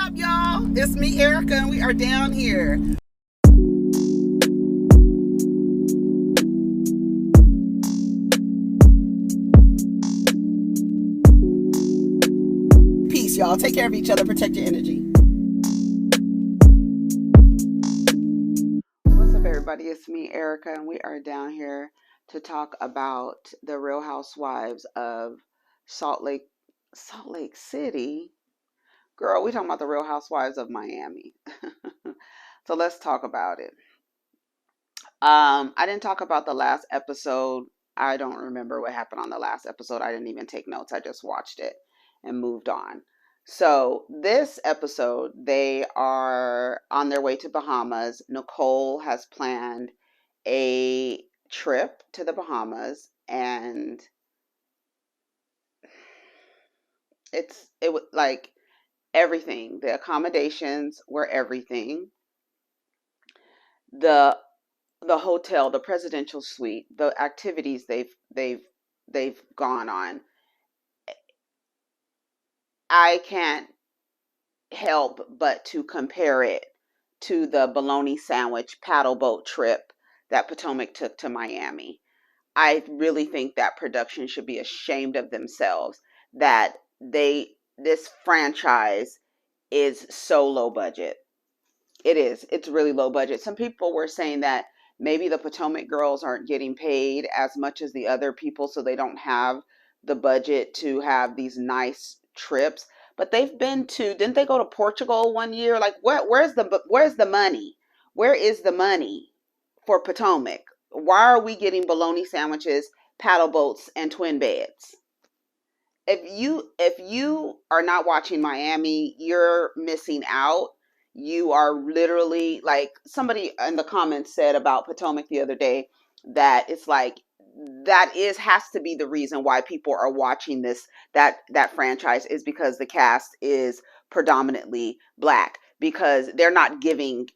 up, y'all? It's me, Erica, and we are down here. Peace, y'all. Take care of each other. Protect your energy. What's up, everybody? It's me, Erica, and we are down here to talk about the Real Housewives of Salt Lake City. Girl, we talking about the Real Housewives of Miami. So let's talk about it. I didn't talk about the last episode. I don't remember what happened on the last episode. I didn't even take notes. I just watched it and moved on. So this episode, they are on their way to Bahamas. Nicole has planned a trip to the Bahamas, and it was like everything. The accommodations were everything. The hotel, the presidential suite, the activities they've gone on. I can't help but to compare it to the bologna sandwich paddle boat trip that Potomac took to Miami. I really think that production should be ashamed of themselves that this franchise is so low budget. It is. It's really low budget. Some people were saying that maybe the Potomac girls aren't getting paid as much as the other people, so they don't have the budget to have these nice trips. But they've been to, didn't they go to Portugal one year? Like, where's the money? Where is the money for Potomac? Why are we getting bologna sandwiches, paddle boats, and twin beds? If you are not watching Miami, you're missing out. You are literally, like somebody in the comments said about Potomac the other day, that it's like has to be the reason why people are watching that franchise, is because the cast is predominantly Black, because they're not giving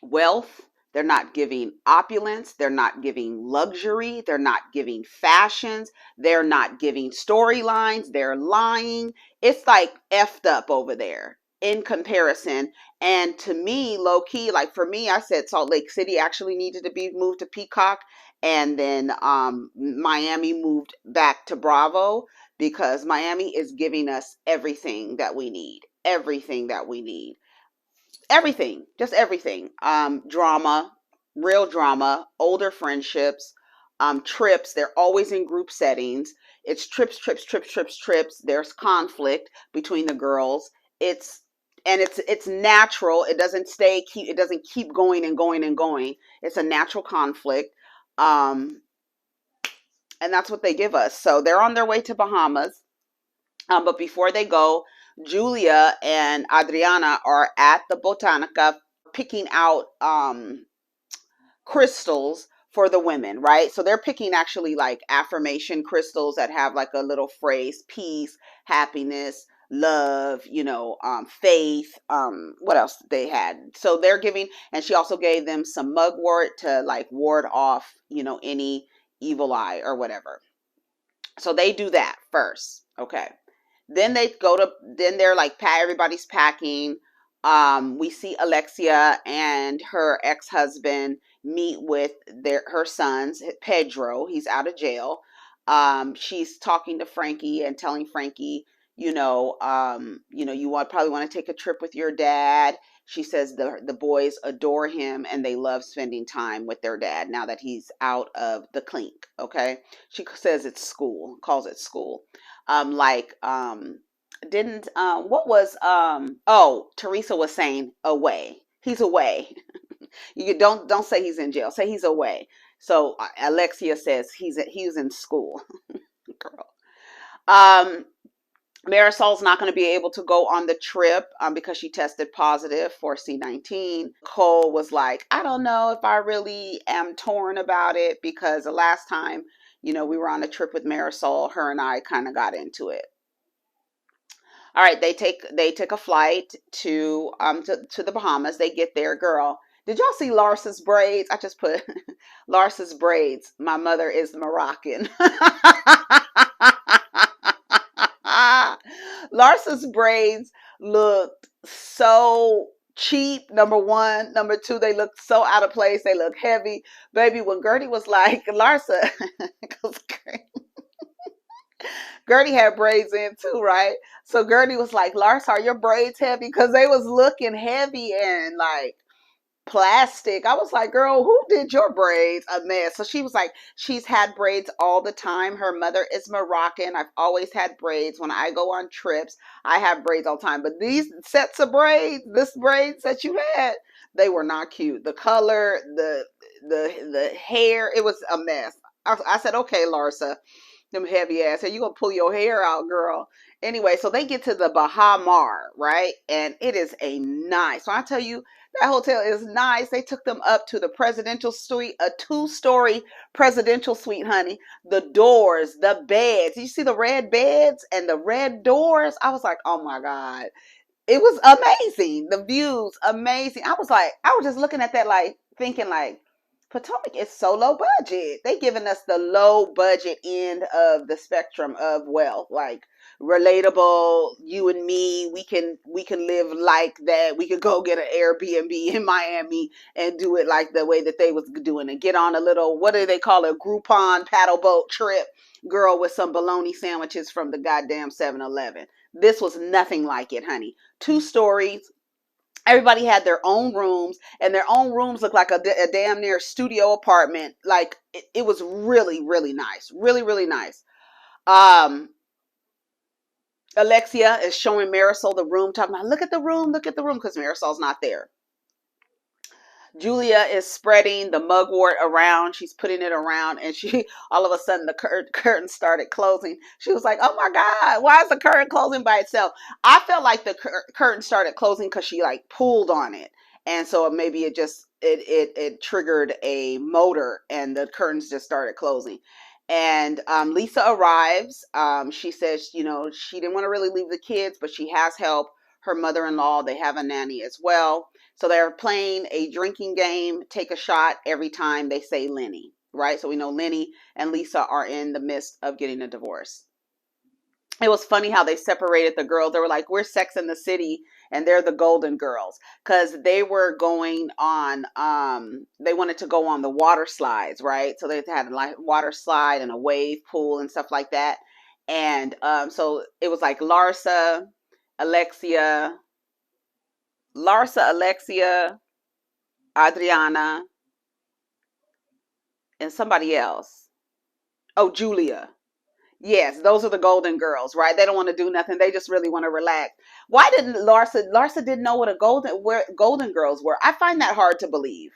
wealth, they're not giving opulence, they're not giving luxury, they're not giving fashions, they're not giving storylines, they're lying. It's like effed up over there in comparison. And to me, low key, like for me, I said Salt Lake City actually needed to be moved to Peacock, and then Miami moved back to Bravo, because Miami is giving us everything that we need. Everything that we need. Everything, just everything. Drama, real drama, older friendships, trips. They're always in group settings. It's trips, trips, trips, trips, trips. There's conflict between the girls. It's natural. It doesn't keep going and going and going. It's a natural conflict. And that's what they give us. So they're on their way to Bahamas. But before they go, Julia and Adriana are at the Botanica picking out crystals for the women, right? So they're picking actually like affirmation crystals that have like a little phrase: peace, happiness, love, faith. What else they had? So they're giving, and she also gave them some mugwort to like ward off, any evil eye or whatever. So they do that first. Okay. Then they're like, everybody's packing. We see Alexia and her ex-husband meet with her sons, Pedro. He's out of jail. She's talking to Frankie and telling Frankie, you probably want to take a trip with your dad. She says the boys adore him and they love spending time with their dad now that he's out of the clink. Okay. She says it's school, calls it school. Didn't what was Teresa was saying away. He's away. You don't say he's in jail. Say he's away. So Alexia says he's in school. Girl. Marisol's not going to be able to go on the trip because she tested positive for C-19. Cole was like, I don't know if I really am torn about it, because the last time, we were on a trip with Marisol, her and I kind of got into it. All right, they take a flight to the Bahamas. They get there, girl. Did y'all see Larsa's braids? I just put Larsa's braids. My mother is Moroccan. Larsa's braids looked so cheap, number one. Number two, they looked so out of place. They looked heavy. Baby, when Gertie was like, Larsa, 'cause Gertie had braids in too, right? So Gertie was like, Larsa, are your braids heavy? Because they was looking heavy and like plastic. I was like, girl, who did your braids? A mess. So she was like, she's had braids all the time. Her mother is Moroccan. I've always had braids. When I go on trips, I have braids all the time. But these sets of braids, this braids that you had, they were not cute. The color, the hair, it was a mess. I said, okay, Larsa, them heavy ass hair. You gonna pull your hair out, girl. Anyway, so they get to the Bahamas, right? And it is a nice. So I tell you, that hotel is nice. They took them up to the presidential suite, a two-story presidential suite, honey. The doors, the beds. You see the red beds and the red doors? I was like, oh my God. It was amazing. The views, amazing. I was just looking at that, like thinking, like Potomac is so low budget. They giving us the low budget end of the spectrum of wealth, like relatable. You and me, we can live like that. We could go get an Airbnb in Miami and do it like the way that they was doing it. Get on a little, what do they call it, Groupon paddle boat trip, girl, with some bologna sandwiches from the goddamn 7-Eleven. This was nothing like it, honey. Two stories. Everybody had their own rooms, and their own rooms looked like a damn near studio apartment. Like it was really, really nice. Really, really nice. Um, Alexia is showing Marisol the room, talking about, look at the room, because Marisol's not there. Julia is spreading the mugwort around. She's putting it around, and she all of a sudden the curtain started closing. She was like, "Oh my God, why is the curtain closing by itself?" I felt like the curtain started closing because she like pulled on it, and so maybe it triggered a motor, and the curtains just started closing. And Lisa arrives. She says, she didn't want to really leave the kids, but she has help. Her mother-in-law, they have a nanny as well. So they're playing a drinking game, take a shot every time they say Lenny, right? So we know Lenny and Lisa are in the midst of getting a divorce. It was funny how they separated the girls. They were like, we're Sex in the City, and they're the Golden Girls, because they were going on, they wanted to go on the water slides, right? So they had a water slide and a wave pool and stuff like that. And so it was like Alexia, Alexia, Adriana, and somebody else. Oh, Julia. Yes, those are the Golden Girls, right? They don't want to do nothing. They just really want to relax. Why didn't Larsa didn't know what where Golden Girls were? I find that hard to believe.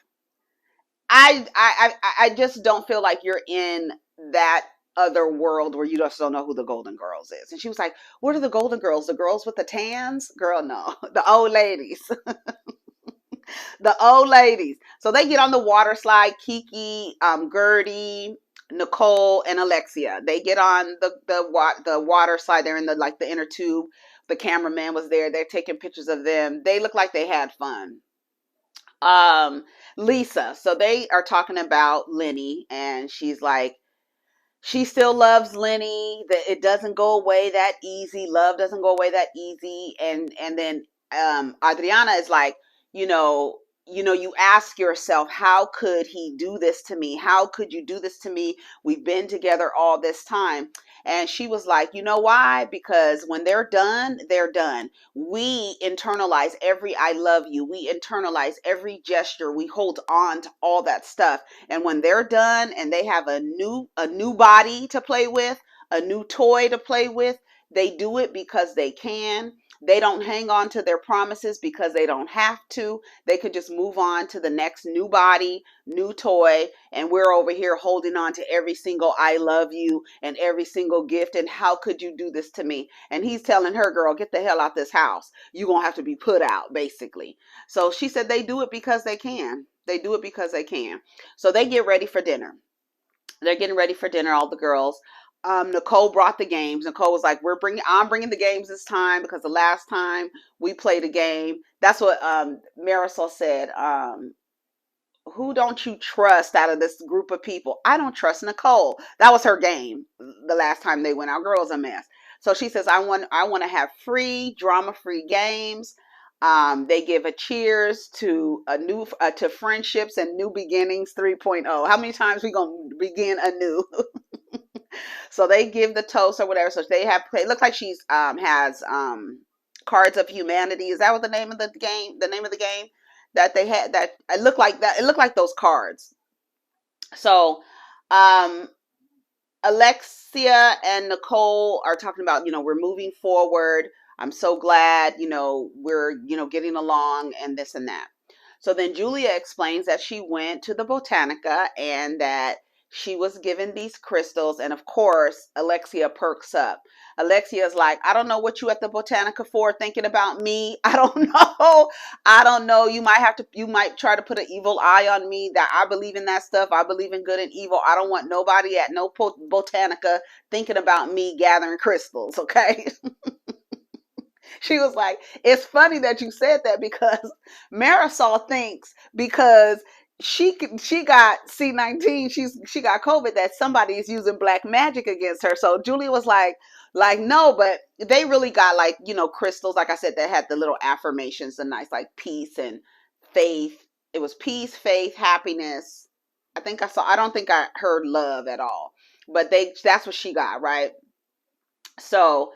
I just don't feel like you're in that other world where you just don't know who the Golden Girls is. And she was like, "What are the Golden Girls? The girls with the tans?" Girl, no, the old ladies. The old ladies. So they get on the water slide. Kiki, Gertie, Nicole, and Alexia. They get on the water slide. They're in the inner tube. The cameraman was there. They're taking pictures of them. They look like they had fun. Um, Lisa. So they are talking about Lenny, and she's like, she still loves Lenny. That it doesn't go away that easy. Love doesn't go away that easy. And then Adriana is like, you know, you ask yourself, how could he do this to me? How could you do this to me? We've been together all this time. And she was like, you know why? Because when they're done, they're done. We internalize every I love you. We internalize every gesture. We hold on to all that stuff. And when they're done and they have a new body to play with, a new toy to play with, they do it because they can. They don't hang on to their promises because they don't have to. They could just move on to the next new body, new toy, and we're over here holding on to every single I love you and every single gift, and how could you do this to me? And he's telling her, girl, get the hell out this house. You're going to have to be put out, basically. So she said they do it because they can. They do it because they can. So they get ready for dinner. They're getting ready for dinner, all the girls. Nicole brought the games. Nicole was like, I'm bringing the games this time because the last time we played a game, that's what Marisol said. Who don't you trust out of this group of people? I don't trust Nicole. That was her game the last time they went out. Girl was a mess. So she says, I want to have free, drama-free games. They give a cheers to a new to friendships and new beginnings 3.0. How many times we gonna begin anew? So they give the toast or whatever. So they have. It looks like she's has cards of humanity. Is that what the name of the game? The name of the game that they had, that it looked like that. It looked like those cards. So um Alexia and Nicole are talking about, we're moving forward. I'm so glad, we're, getting along and this and that. So then Julia explains that she went to the Botanica and that she was given these crystals. And of course, Alexia perks up. Alexia's like, I don't know what you at the Botanica for, thinking about me. I don't know. I don't know. You might try to put an evil eye on me, that I believe in that stuff. I believe in good and evil. I don't want nobody at no Botanica thinking about me gathering crystals. Okay. She was like, it's funny that you said that, because Marisol thinks because she got C-19, she got COVID, that somebody is using black magic against her. So Julia was like no, but they really got, like, crystals, like I said, that had the little affirmations, the nice, like, peace and faith. It was peace, faith, happiness. I don't think I heard love at all, but that's what she got, right? So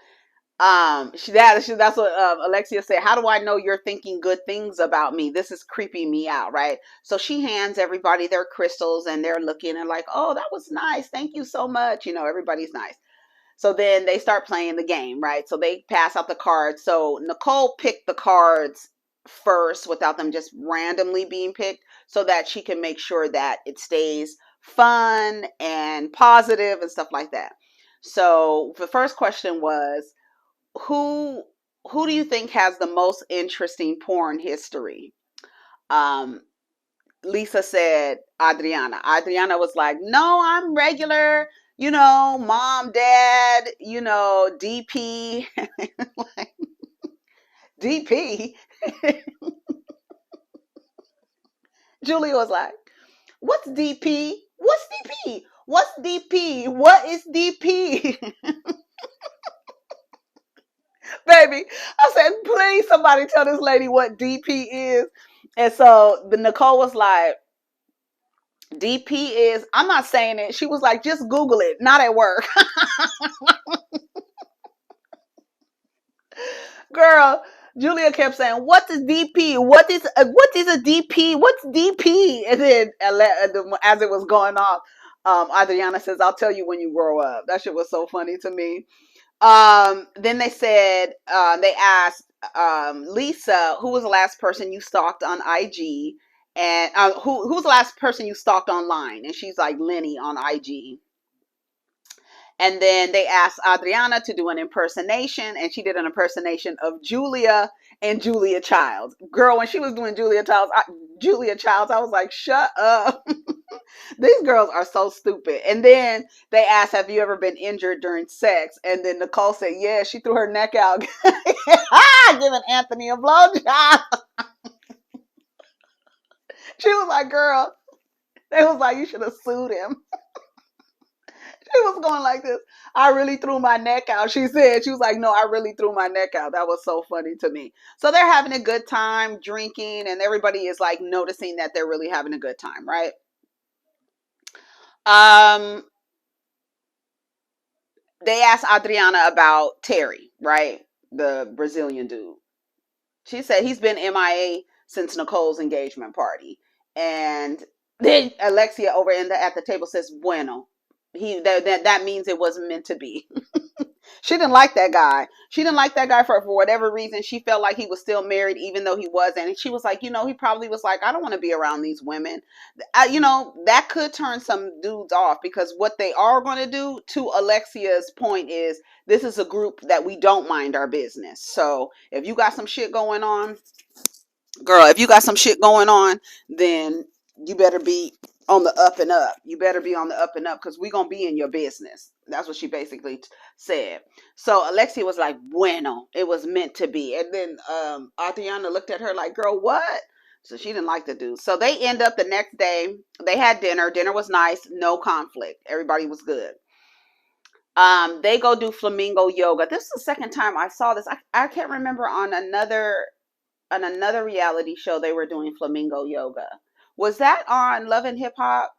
that's what Alexia said. How do I know you're thinking good things about me? This is creeping me out, right? So she hands everybody their crystals, and they're looking and like, oh, that was nice, thank you so much. Everybody's nice. So then they start playing the game, right? So they pass out the cards. So Nicole picked the cards first without them just randomly being picked, so that she can make sure that it stays fun and positive and stuff like that. So the first question was, who who do you think has the most interesting porn history? Um, Lisa said Adriana. Adriana was like, no, I'm regular, mom, dad, DP. Like, DP. Julia was like, what's DP? What's DP? What's DP? What is DP? Baby, I said, please, somebody tell this lady what DP is. And so the Nicole was like, DP is, I'm not saying it. She was like, just Google it, not at work. Girl, Julia kept saying, what is DP? What is a DP? What's DP? And then as it was going off, Adriana says, I'll tell you when you grow up. That shit was so funny to me. Then they said, they asked Lisa, who was the last person you stalked on IG, and who's the last person you stalked online? And she's like, Lenny on IG. And then they asked Adriana to do an impersonation, and she did an impersonation of Julia and Julia Childs. Girl, when she was doing Julia Childs, I was like, shut up. These girls are so stupid. And then they asked, have you ever been injured during sex? And then Nicole said, yeah, she threw her neck out, giving Anthony a blowjob. She was like, girl, they was like, you should have sued him. She was going like this. I really threw my neck out. She said, she was like, no, I really threw my neck out. That was so funny to me. So they're having a good time drinking, and everybody is like noticing that they're really having a good time, right? Um, they asked Adriana about Terry, right? The Brazilian dude. She said he's been MIA since Nicole's engagement party. And then Alexia over at the table says, bueno. That means it wasn't meant to be. She didn't like that guy. She didn't like that guy for whatever reason. She felt like he was still married, even though he wasn't. And she was like, he probably was like, I don't want to be around these women. That could turn some dudes off, because what they are going to do, to Alexia's point, is this is a group that we don't mind our business. So if you got some shit going on, girl, then you better be on the up and up. You better be on the up and up, because we're going to be in your business. That's what she basically said. So Alexia was like, bueno, it was meant to be. And then Adriana looked at her like, girl, what? So she didn't like the dude. So they end up the next day. They had dinner. Dinner was nice. No conflict. Everybody was good. They go do flamingo yoga. This is the second time I saw this. I can't remember on another reality show they were doing flamingo yoga. Was that on Love and Hip Hop?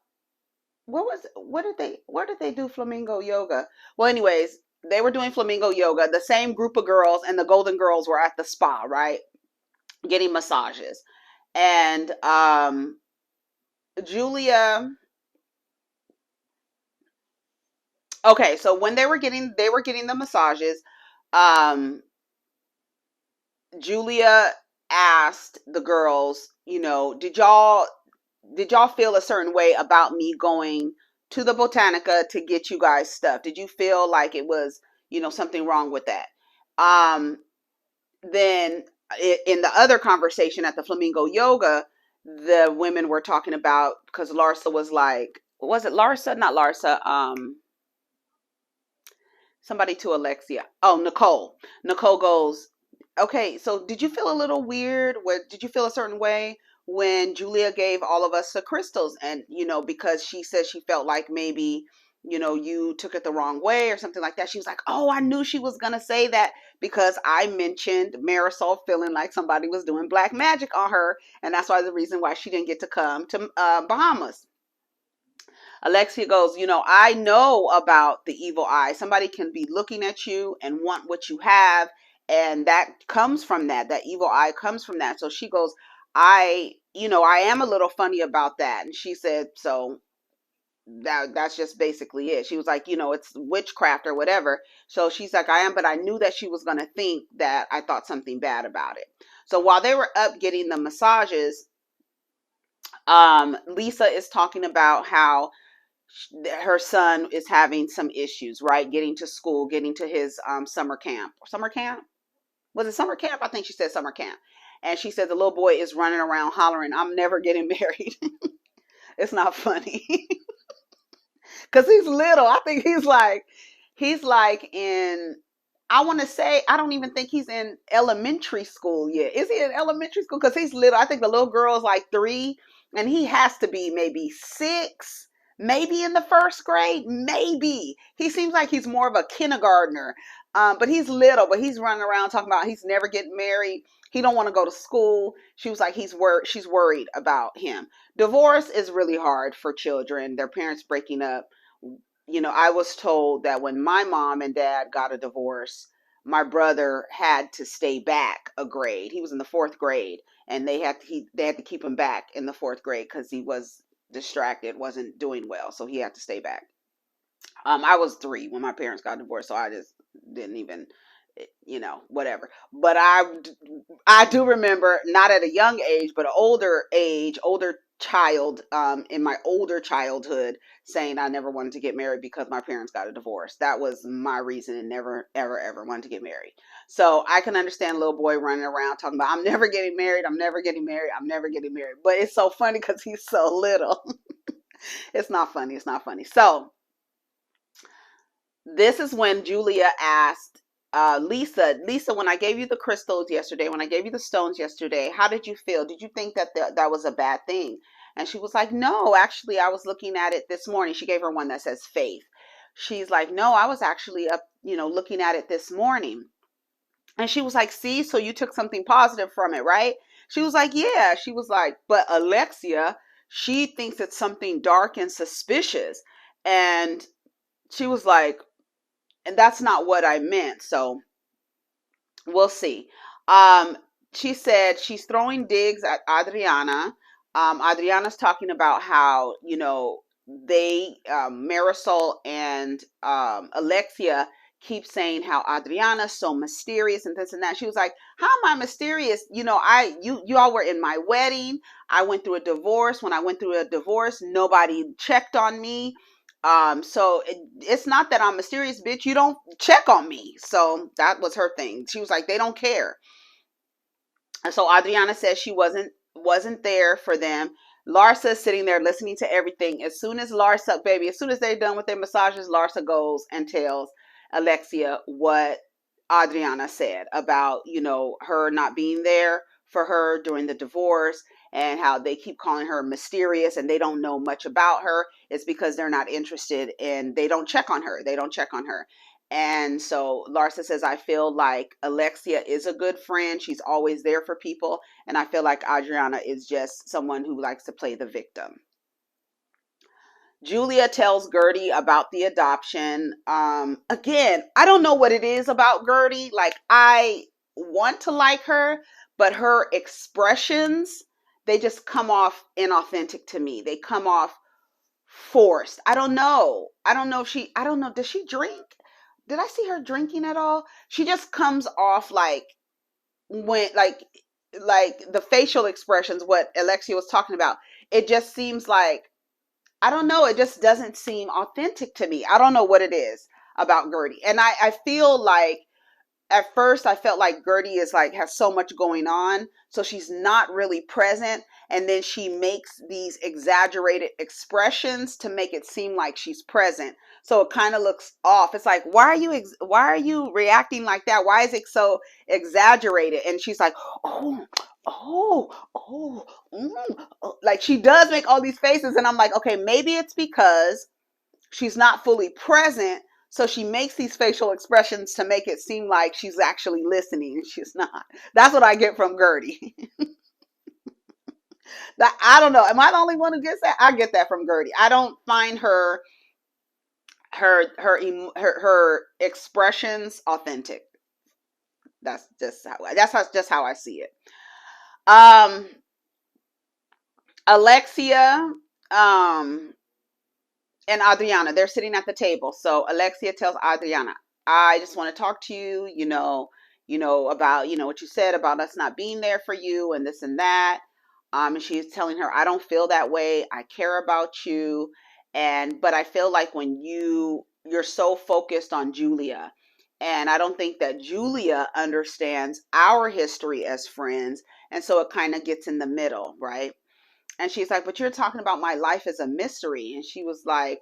Where did they do flamingo yoga? Well, anyways, they were doing flamingo yoga. The same group of girls and the Golden Girls were at the spa, right? Getting massages. And Julia, okay, so when they were getting the massages, um Julia asked the girls, did y'all feel a certain way about me going to the Botanica to get you guys stuff? Did you feel like it was, something wrong with that? Um, then in the other conversation at the Flamingo Yoga, the women were talking about, because Larsa was like, was it Larsa? Not Larsa. Somebody to Alexia. Oh, Nicole. Nicole goes, okay, so did you feel a little weird? Did you feel a certain way when Julia gave all of us the crystals? And, because she said she felt like maybe, you took it the wrong way or something like that. She was like, oh, I knew she was going to say that because I mentioned Marisol feeling like somebody was doing black magic on her. And that's why the reason why she didn't get to come to Bahamas. Alexia goes, I know about the evil eye. Somebody can be looking at you and want what you have. And that comes from that. That evil eye comes from that. So she goes, I am a little funny about that. And she said, so that's just basically it. She was like, it's witchcraft or whatever. So she's like, I am, but I knew that she was going to think that I thought something bad about it. So while they were up getting the massages, Lisa is talking about how her son is having some issues, right? Getting to school, getting to his summer camp. Summer camp? Was it summer camp? I think she said summer camp. And she said the little boy is running around hollering, I'm never getting married. It's not funny. Because he's little. I think he's like in, I want to say, I don't even think he's in elementary school yet. Is he in elementary school? Because he's little. I think the little girl is like 3, and he has to be maybe 6, maybe in the first grade. Maybe. He seems like he's more of a kindergartner. But he's little, but he's running around talking about he's never getting married. He don't want to go to school. She was like, she's worried about him. Divorce is really hard for children. Their parents breaking up. I was told that when my mom and dad got a divorce, my brother had to stay back a grade. He was in the 4th grade, and they had to keep him back in the 4th grade because he was distracted, wasn't doing well, so he had to stay back. I was 3 when my parents got divorced, so I just didn't even, whatever. But I do remember, not at a young age, but an older child, in my older childhood, saying I never wanted to get married because my parents got a divorce. That was my reason, and never, ever, ever wanted to get married. So I can understand a little boy running around talking about, I'm never getting married, I'm never getting married, I'm never getting married. But it's so funny because he's so little. It's not funny. It's not funny. So this is when Julia asked Lisa, when I gave you the crystals yesterday, when I gave you the stones yesterday, how did you feel? Did you think that that was a bad thing? And she was like, no, actually, I was looking at it this morning. She gave her one that says faith. She's like, no, I was actually up, looking at it this morning. And she was like, see, so you took something positive from it, right? She was like, yeah. She was like, but Alexia, she thinks it's something dark and suspicious. And she was like, and that's not what I meant. So we'll see. Um, she said she's throwing digs at Adriana. Adriana's talking about how, Marisol and Alexia keep saying how Adriana's so mysterious and this and that. She was like, how am I mysterious? You all were in my wedding. I went through a divorce. When I went through a divorce, nobody checked on me. So it's not that I'm mysterious, bitch. You don't check on me. So that was her thing. She was like, they don't care. And so Adriana says she wasn't there for them. Larsa is sitting there listening to everything. As soon as they're done with their massages, Larsa goes and tells Alexia what Adriana said about, her not being there for her during the divorce. and how they keep calling her mysterious and they don't know much about her. It's because they're not interested and they don't check on her. They don't check on her. And so Larsa says, I feel like Alexia is a good friend. She's always there for people. And I feel like Adriana is just someone who likes to play the victim. Julia tells Gertie about the adoption. Again, I don't know what it is about Gertie. Like, I want to like her, but her expressions, they just come off inauthentic to me. They come off forced. I don't know. I don't know. Does she drink? Did I see her drinking at all? She just comes off like when like the facial expressions, what Alexia was talking about. It just seems like, I don't know. It just doesn't seem authentic to me. I don't know what it is about Gertie. And I feel like at first I felt like Gertie is like, has so much going on. So she's not really present. And then she makes these exaggerated expressions to make it seem like she's present. So it kind of looks off. It's like, why are you reacting like that? Why is it so exaggerated? And she's like, oh, like she does make all these faces. And I'm like, okay, maybe it's because she's not fully present. So she makes these facial expressions to make it seem like she's actually listening, and she's not. That's what I get from Gertie. That, I don't know. Am I the only one who gets that? I get that from Gertie. I don't find her expressions authentic. That's just how I see it. Alexia, and Adriana, they're sitting at the table. So Alexia tells Adriana, I just want to talk to you, about, what you said about us not being there for you and this and that. And she's telling her, I don't feel that way. I care about you. But I feel like when you're so focused on Julia, and I don't think that Julia understands our history as friends. And so it kind of gets in the middle, right? And she's like, but you're talking about my life as a mystery. And she was like,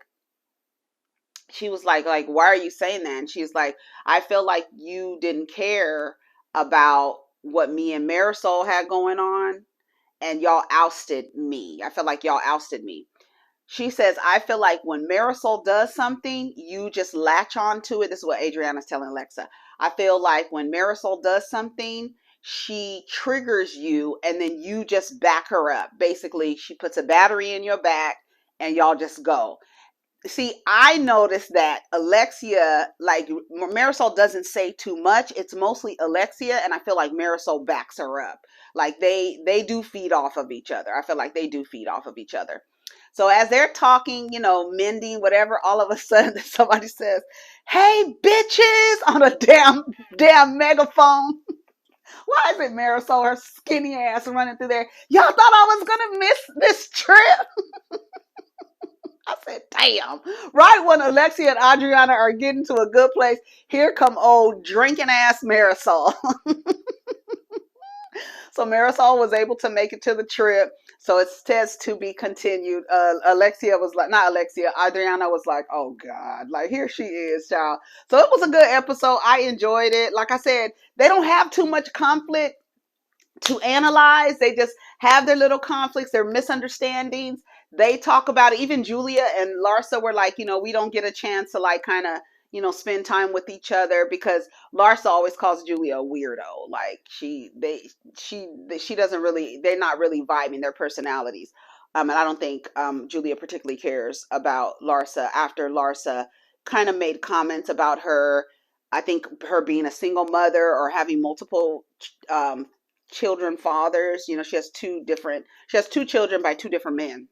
why are you saying that? And she's like, I feel like you didn't care about what me and Marisol had going on, and y'all ousted me. I feel like y'all ousted me. She says, I feel like when Marisol does something, you just latch on to it. This is what Adriana's telling Alexa. I feel like when Marisol does something, she triggers you and then you just back her up. Basically, she puts a battery in your back and y'all just go. See, I noticed that Alexia, like Marisol doesn't say too much. It's mostly Alexia, and I feel like Marisol backs her up. Like they do feed off of each other. I feel like they do feed off of each other. So as they're talking, mending, whatever, all of a sudden somebody says, "Hey, bitches," on a damn megaphone. Why is it Marisol, her skinny ass, running through there? Y'all thought I was gonna miss this trip? I said, damn. Right when Alexia and Adriana are getting to a good place, here come old drinking ass Marisol. So Marisol was able to make it to the trip. So it says to be continued. Alexia was like, not Alexia, Adriana was like, oh God, like here she is, child. So it was a good episode. I enjoyed it. Like I said, they don't have too much conflict to analyze. They just have their little conflicts, their misunderstandings. They talk about it. Even Julia and Larsa were like, we don't get a chance to like kind of, spend time with each other because Larsa always calls Julia a weirdo. Like she doesn't really, they're not really vibing their personalities. And I don't think Julia particularly cares about Larsa after Larsa kind of made comments about her. I think her being a single mother or having multiple children fathers. She has two children by two different men.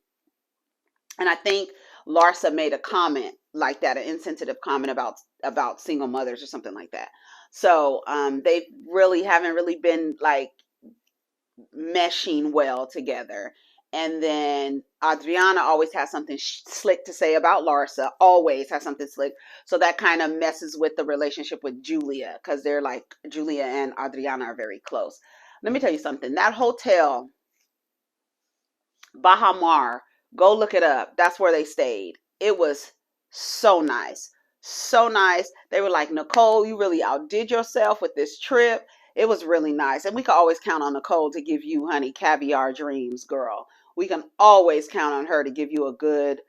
And I think Larsa made a comment like that, an insensitive comment about single mothers or something like that. So they really haven't really been like meshing well together. And then Adriana always has something slick to say about Larsa, always has something slick. So that kind of messes with the relationship with Julia because they're like, Julia and Adriana are very close. Let me tell you something. That hotel, Bahamas, go look it up. That's where they stayed. It was so nice. So nice. They were like, Nicole, you really outdid yourself with this trip. it was really nice. And we can always count on Nicole to give you, honey, caviar dreams, girl. We can always count on her to give you a good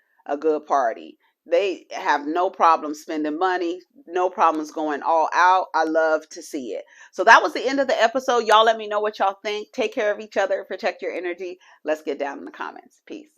party. They have no problem spending money, no problems going all out. I love to see it. So that was the end of the episode. Y'all let me know what y'all think. Take care of each other, protect your energy. Let's get down in the comments. Peace.